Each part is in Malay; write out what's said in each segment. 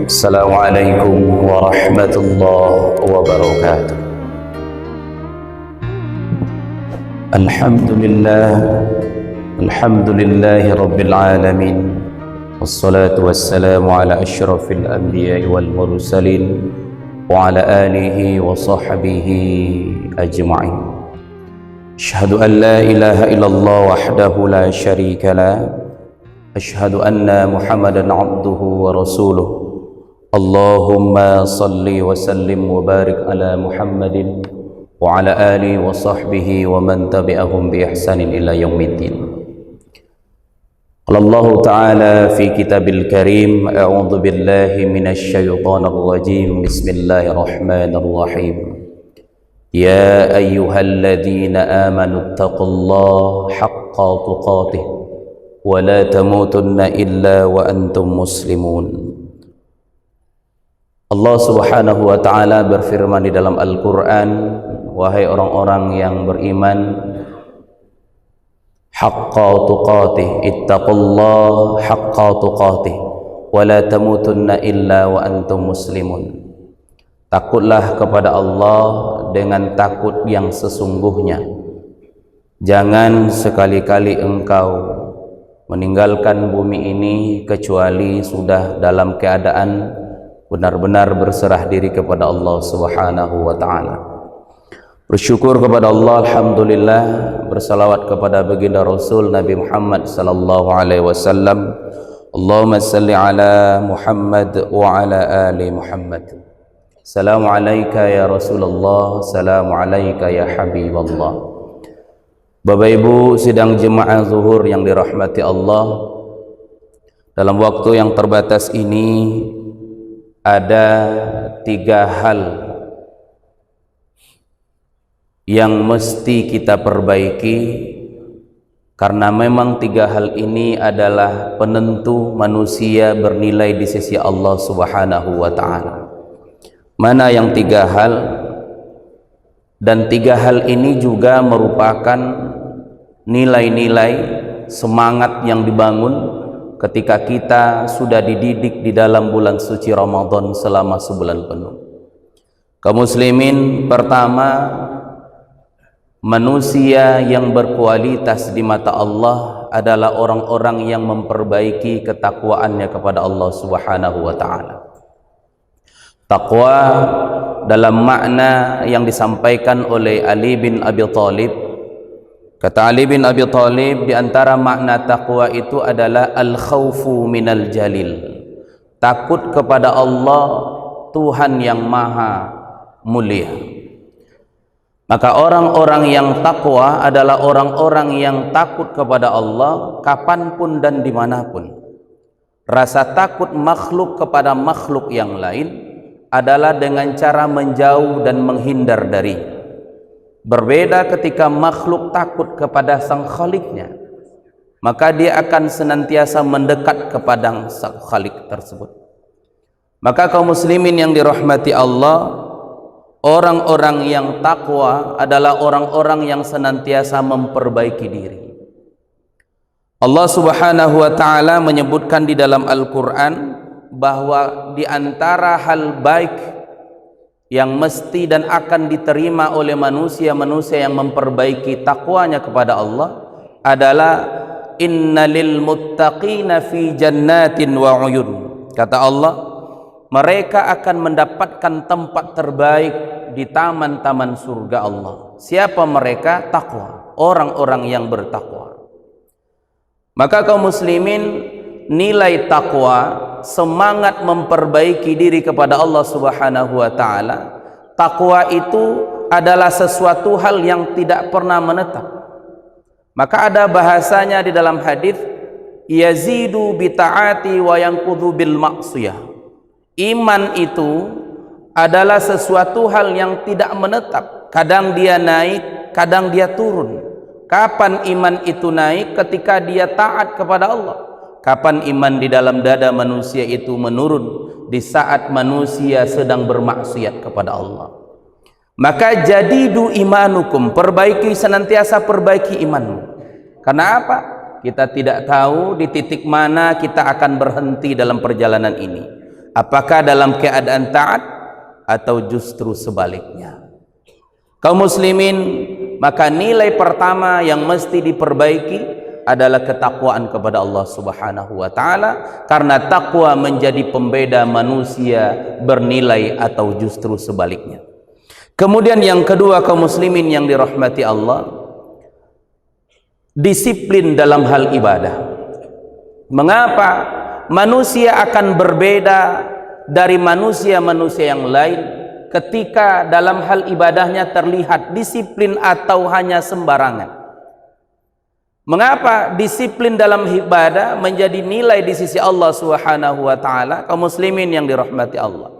السلام عليكم ورحمة الله وبركاته. الحمد لله رب العالمين، والصلاة والسلام على أشرف الأنبياء والمرسلين وعلى آله وصحبه أجمعين. أشهد أن لا إله إلا الله وحده لا شريك له، أشهد أن محمدا عبده ورسوله. اللهم صل وسلم وبارك على محمد وعلى آله وصحبه ومن تبعهم بإحسان إلى يوم الدين. قال الله تعالى في كتاب الكريم: أعوذ بالله من الشيطان الرجيم، بسم الله الرحمن الرحيم. يا أيها الذين آمنوا اتقوا الله حق تقاته ولا تموتن إلا وأنتم مسلمون. Allah subhanahu wa ta'ala berfirman di dalam Al-Quran: wahai orang-orang yang beriman, haqqa tuqatih, ittaqullah haqqa tuqatih wa la tamutunna illa wa antum muslimun. Takutlah kepada Allah dengan takut yang sesungguhnya. Jangan sekali-kali engkau meninggalkan bumi ini kecuali sudah dalam keadaan benar-benar berserah diri kepada Allah subhanahu wa ta'ala. Bersyukur kepada Allah, alhamdulillah, bersalawat kepada baginda Rasul Nabi Muhammad sallallahu alaihi wasallam. Allahumma salli ala Muhammad wa ala ali Muhammad. Assalamu alayka ya Rasulullah, assalamu alayka ya Habiballah. Bapak Ibu sidang jemaah zuhur yang dirahmati Allah, dalam waktu yang terbatas ini ada 3 hal yang mesti kita perbaiki, karena memang 3 hal ini adalah penentu manusia bernilai di sisi Allah subhanahu wa ta'ala. Mana yang 3 hal? Dan 3 hal ini juga merupakan nilai-nilai semangat yang dibangun ketika kita sudah dididik di dalam bulan suci Ramadan selama sebulan penuh. Kaum muslimin, pertama, manusia yang berkualitas di mata Allah adalah orang-orang yang memperbaiki ketakwaannya kepada Allah subhanahu wa ta'ala. Takwa dalam makna yang disampaikan oleh Ali bin Abi Thalib. Kata Ali bin Abi Thalib, di antara makna taqwa itu adalah al-khawfu minal jalil, takut kepada Allah, Tuhan yang maha mulia. Maka orang-orang yang takwa adalah orang-orang yang takut kepada Allah kapanpun dan dimanapun. Rasa takut makhluk kepada makhluk yang lain adalah dengan cara menjauh dan menghindar dari. Berbeda ketika makhluk takut kepada sang khaliknya, maka dia akan senantiasa mendekat kepada sang khalik tersebut. Maka kaum muslimin yang dirahmati Allah, orang-orang yang takwa adalah orang-orang yang senantiasa memperbaiki diri. Allah subhanahu wa ta'ala menyebutkan di dalam Al-Quran bahwa di antara hal baik yang mesti dan akan diterima oleh manusia-manusia yang memperbaiki takwanya kepada Allah adalah innalil muttaqina fi jannatin wa uyun. Kata Allah, mereka akan mendapatkan tempat terbaik di taman-taman surga Allah. Siapa mereka? Takwa, orang-orang yang bertakwa. Maka kaum muslimin, nilai takwa, semangat memperbaiki diri kepada Allah subhanahu wa ta'ala, takwa itu adalah sesuatu hal yang tidak pernah menetap. Maka ada bahasanya di dalam hadis, yazidu bita'ati wa yanqudhu bil ma'siyah. Iman itu adalah sesuatu hal yang tidak menetap, kadang dia naik, kadang dia turun. Kapan iman itu naik? Ketika dia taat kepada Allah. Kapan iman di dalam dada manusia itu menurun? Di saat manusia sedang bermaksiat kepada Allah. Maka jadidu imanukum, perbaiki, senantiasa perbaiki imanmu. Karena apa? Kita tidak tahu di titik mana kita akan berhenti dalam perjalanan ini. Apakah dalam keadaan taat atau justru sebaliknya? Kaum muslimin, maka nilai pertama yang mesti diperbaiki adalah ketakwaan kepada Allah Subhanahu wa taala, karena takwa menjadi pembeda manusia bernilai atau justru sebaliknya. Kemudian yang kedua, kaum muslimin yang dirahmati Allah, disiplin dalam hal ibadah. Mengapa manusia akan berbeda dari manusia-manusia yang lain ketika dalam hal ibadahnya terlihat disiplin atau hanya sembarangan? Mengapa disiplin dalam ibadah menjadi nilai di sisi Allah Subhanahu wa taala? Kaum muslimin yang dirahmati Allah,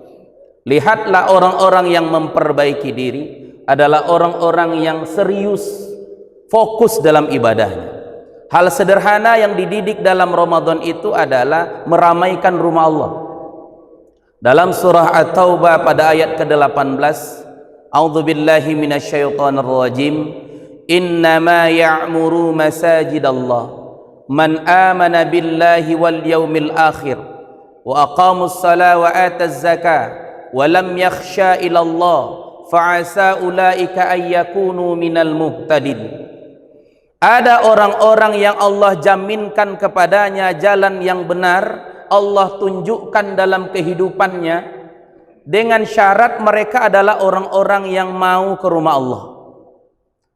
lihatlah orang-orang yang memperbaiki diri adalah orang-orang yang serius, fokus dalam ibadahnya. Hal sederhana yang dididik dalam Ramadan itu adalah meramaikan rumah Allah. Dalam surah At-Taubah pada ayat ke-18, A'udzubillahi minasyaitonirrajim, innama ya'muru masajidallah man amana billahi wal yaumil akhir wa aqamus salah wa ataz zakah wa lam yakhsha ilallah fa'asa ulaika ayyakunu minal muhtadin. Ada orang-orang yang Allah jaminkan kepadanya jalan yang benar, Allah tunjukkan dalam kehidupannya, dengan syarat mereka adalah orang-orang yang mau ke rumah Allah.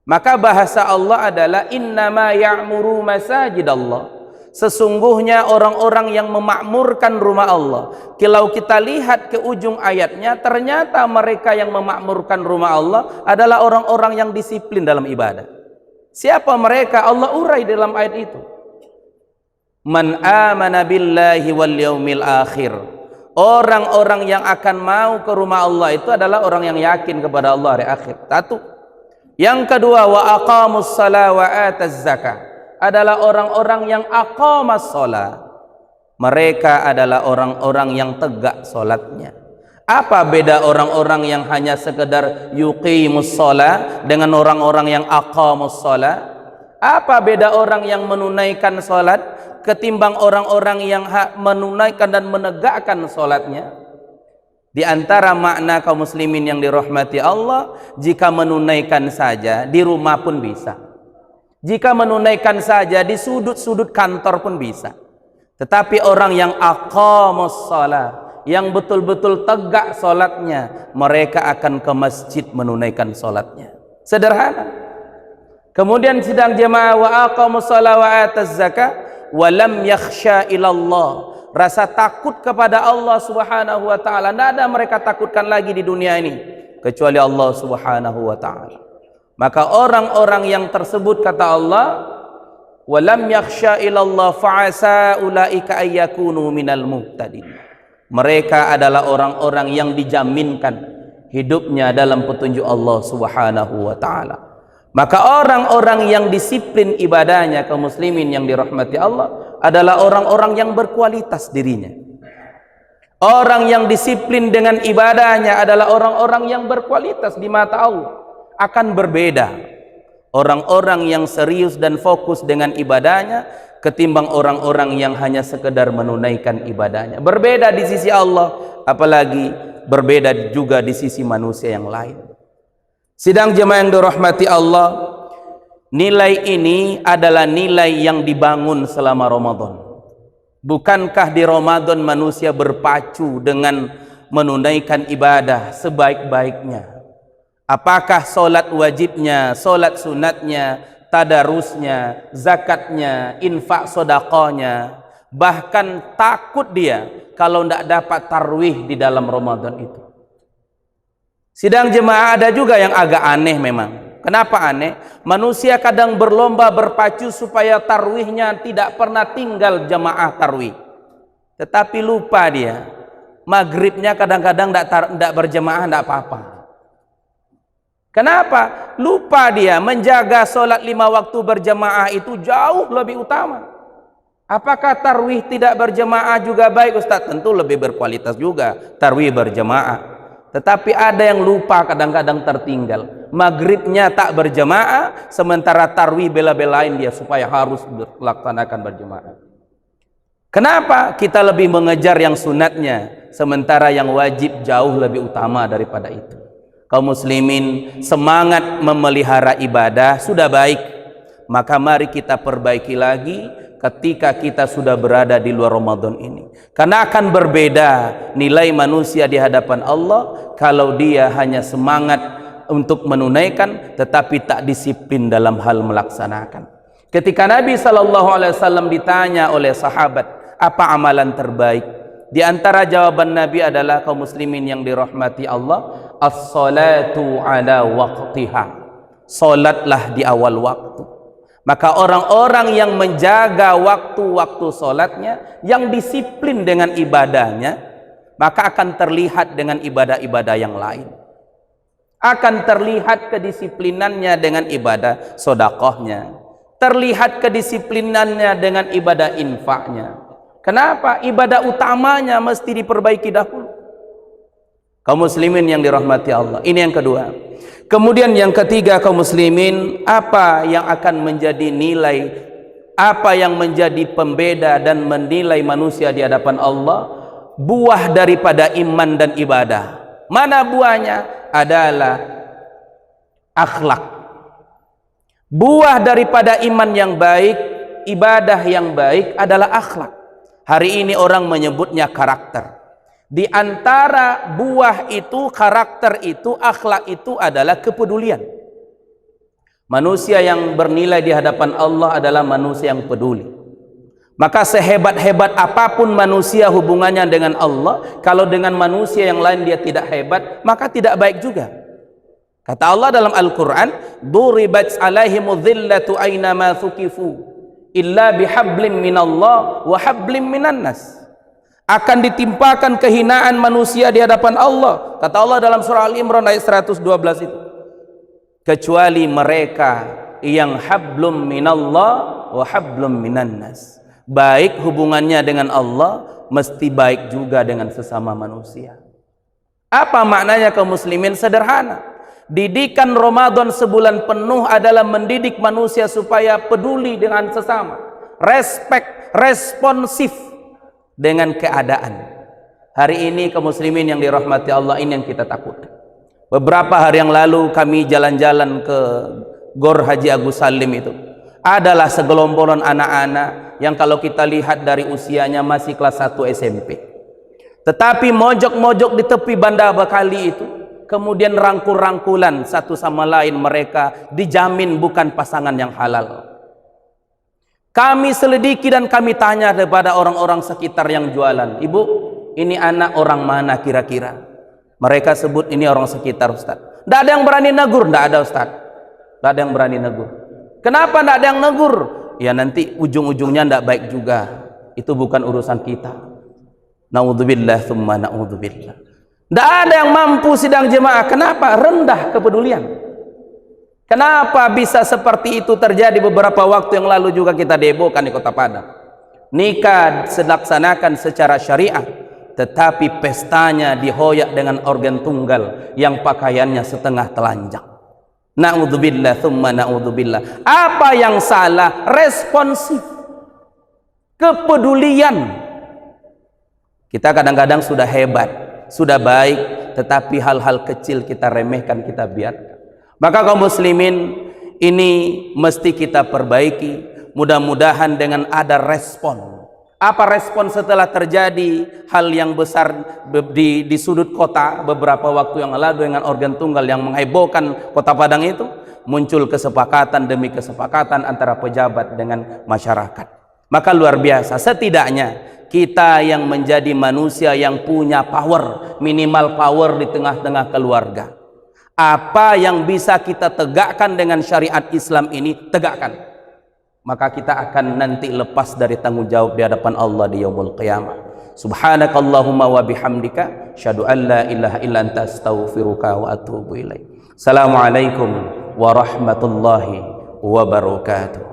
Maka bahasa Allah adalah innama ya'muru masajidallah. Sesungguhnya orang-orang yang memakmurkan rumah Allah. Kalau kita lihat ke ujung ayatnya, ternyata mereka yang memakmurkan rumah Allah adalah orang-orang yang disiplin dalam ibadah. Siapa mereka? Allah urai dalam ayat itu. Man amana billahi wal yaumil akhir. Orang-orang yang akan mau ke rumah Allah itu adalah orang yang yakin kepada Allah hari akhir. Satu. Yang kedua, wa aqamus salah wa ataz zakah, adalah orang-orang yang aqamas salah. Mereka adalah orang-orang yang tegak salatnya. Apa beda orang-orang yang hanya sekedar yuqimus shalah dengan orang-orang yang aqamus shalah? Apa beda orang yang menunaikan salat ketimbang orang-orang yang menunaikan dan menegakkan salatnya? Di antara makna kaum muslimin yang dirahmati Allah, jika menunaikan saja di rumah pun bisa. Jika menunaikan saja di sudut-sudut kantor pun bisa. Tetapi orang yang aqamus shalah, yang betul-betul tegak solatnya, mereka akan ke masjid menunaikan solatnya. Sederhana. Kemudian sidang jemaah wa aqamus shalah wa ataz zakah wa lam yakhsha ilallah. Rasa takut kepada Allah Subhanahu wa taala tidak ada mereka takutkan lagi di dunia ini kecuali Allah Subhanahu wa taala. Maka orang-orang yang tersebut, kata Allah, wa lam yakhsha ilallah fa'asa ulaika ayyakunu minal muhtadin. Mereka adalah orang-orang yang dijaminkan hidupnya dalam petunjuk Allah Subhanahu wa taala. Maka orang-orang yang disiplin ibadahnya, kaum muslimin yang dirahmati Allah, adalah orang-orang yang berkualitas dirinya. Orang yang disiplin dengan ibadahnya adalah orang-orang yang berkualitas di mata Allah. Akan berbeda orang-orang yang serius dan fokus dengan ibadahnya ketimbang orang-orang yang hanya sekedar menunaikan ibadahnya. Berbeda di sisi Allah, apalagi berbeda juga di sisi manusia yang lain. Sidang jemaah yang dirahmati Allah, nilai ini adalah nilai yang dibangun selama Ramadan. Bukankah di Ramadan manusia berpacu dengan menunaikan ibadah sebaik-baiknya? Apakah solat wajibnya, solat sunatnya, tadarusnya, zakatnya, infak sodakohnya, bahkan takut dia kalau tidak dapat tarwih di dalam Ramadan itu. Sidang jemaah, ada juga yang agak aneh memang. Kenapa aneh? Manusia kadang berlomba berpacu supaya tarwihnya tidak pernah tinggal jemaah tarwih, tetapi lupa dia maghribnya kadang-kadang tidak berjemaah, tidak apa-apa. Kenapa? Lupa dia menjaga solat 5 waktu berjemaah itu jauh lebih utama. Apakah tarwih tidak berjemaah juga baik, Ustaz? Tentu lebih berkualitas juga tarwih berjemaah. Tetapi ada yang lupa, kadang-kadang tertinggal. Maghribnya tak berjemaah, sementara tarwih bela-belain dia supaya harus dilaksanakan berjemaah. Kenapa kita lebih mengejar yang sunatnya, sementara yang wajib jauh lebih utama daripada itu? Kaum muslimin, semangat memelihara ibadah sudah baik, maka mari kita perbaiki lagi ketika kita sudah berada di luar Ramadan ini. Karena akan berbeda nilai manusia di hadapan Allah kalau dia hanya semangat untuk menunaikan tetapi tak disiplin dalam hal melaksanakan. Ketika Nabi SAW ditanya oleh sahabat, apa amalan terbaik? Di antara jawaban Nabi adalah, kaum muslimin yang dirahmati Allah, as-salatu ala waqtiha. Salatlah di awal waktu. Maka orang-orang yang menjaga waktu-waktu salatnya, yang disiplin dengan ibadahnya, maka akan terlihat dengan ibadah-ibadah yang lain. Akan terlihat kedisiplinannya dengan ibadah sedekahnya, terlihat kedisiplinannya dengan ibadah infaknya. Kenapa? Ibadah utamanya mesti diperbaiki dahulu. Kaum muslimin yang dirahmati Allah. Ini yang kedua. Kemudian yang ketiga, kaum muslimin, apa yang akan menjadi nilai, apa yang menjadi pembeda dan menilai manusia di hadapan Allah? Buah daripada iman dan ibadah. Mana buahnya? Adalah akhlak. Buah daripada iman yang baik, ibadah yang baik adalah akhlak. Hari ini orang menyebutnya karakter. Di antara buah itu, karakter itu, akhlak itu adalah kepedulian. Manusia yang bernilai di hadapan Allah adalah manusia yang peduli. Maka sehebat-hebat apapun manusia hubungannya dengan Allah, kalau dengan manusia yang lain dia tidak hebat, maka tidak baik juga. Kata Allah dalam Al-Quran, "Duribat alaihimudz dhillatu aina ma thuqifu illa bihablim minallah wa hablim minan nas." Akan ditimpakan kehinaan manusia di hadapan Allah. Kata Allah dalam surah Al-Imran ayat 112 itu. Kecuali mereka yang hablum minallah wa hablum minan nas. Baik hubungannya dengan Allah, mesti baik juga dengan sesama manusia. Apa maknanya, kaum muslimin? Sederhana. Didikan Ramadan sebulan penuh adalah mendidik manusia supaya peduli dengan sesama, respek, responsif dengan keadaan. Hari ini, kaum muslimin yang dirahmati Allah, ini yang kita takut. Beberapa hari yang lalu kami jalan-jalan ke Gor Haji Agus Salim itu. Adalah segelombolan anak-anak yang kalau kita lihat dari usianya masih kelas 1 SMP. Tetapi mojok-mojok di tepi Banda Bekali itu, kemudian rangkul-rangkulan satu sama lain, mereka dijamin bukan pasangan yang halal. Kami selidiki dan kami tanya kepada orang-orang sekitar yang jualan, "Ibu, ini anak orang mana kira-kira?" Mereka sebut ini orang sekitar, Ustaz. Tidak ada yang berani negur. Tidak ada, Ustaz. Tidak ada yang berani negur. Kenapa tidak ada yang negur? Ya nanti ujung-ujungnya tidak baik juga. Itu bukan urusan kita. Na'udzubillah tsumma na'udzubillah. Tidak ada yang mampu sidang jemaah. Kenapa? Rendah kepedulian. Kenapa bisa seperti itu terjadi? Beberapa waktu yang lalu juga kita debokan di Kota Padang. Nikah dilaksanakan secara syariah, tetapi pestanya dihoyak dengan organ tunggal yang pakaiannya setengah telanjang. Na'udzubillah tsumma na'udzubillah. Apa yang salah? Responsif, kepedulian. Kita kadang-kadang sudah hebat, sudah baik, tetapi hal-hal kecil kita remehkan, kita biarkan. Maka kaum muslimin, ini mesti kita perbaiki. Mudah-mudahan dengan ada respon. Apa respon setelah terjadi hal yang besar di sudut kota beberapa waktu yang lalu dengan organ tunggal yang menghebohkan Kota Padang itu? Muncul kesepakatan demi kesepakatan antara pejabat dengan masyarakat. Maka luar biasa, setidaknya kita yang menjadi manusia yang punya power, minimal power di tengah-tengah keluarga. Apa yang bisa kita tegakkan dengan syariat Islam ini, tegakkan. Maka kita akan nanti lepas dari tanggung jawab di hadapan Allah di yaumul qiyamah. Subhanakallahumma wa bihamdika, asyhadu an la ilaha illa anta, astaghfiruka wa atubu ilaik. Assalamualaikum warahmatullahi wabarakatuh.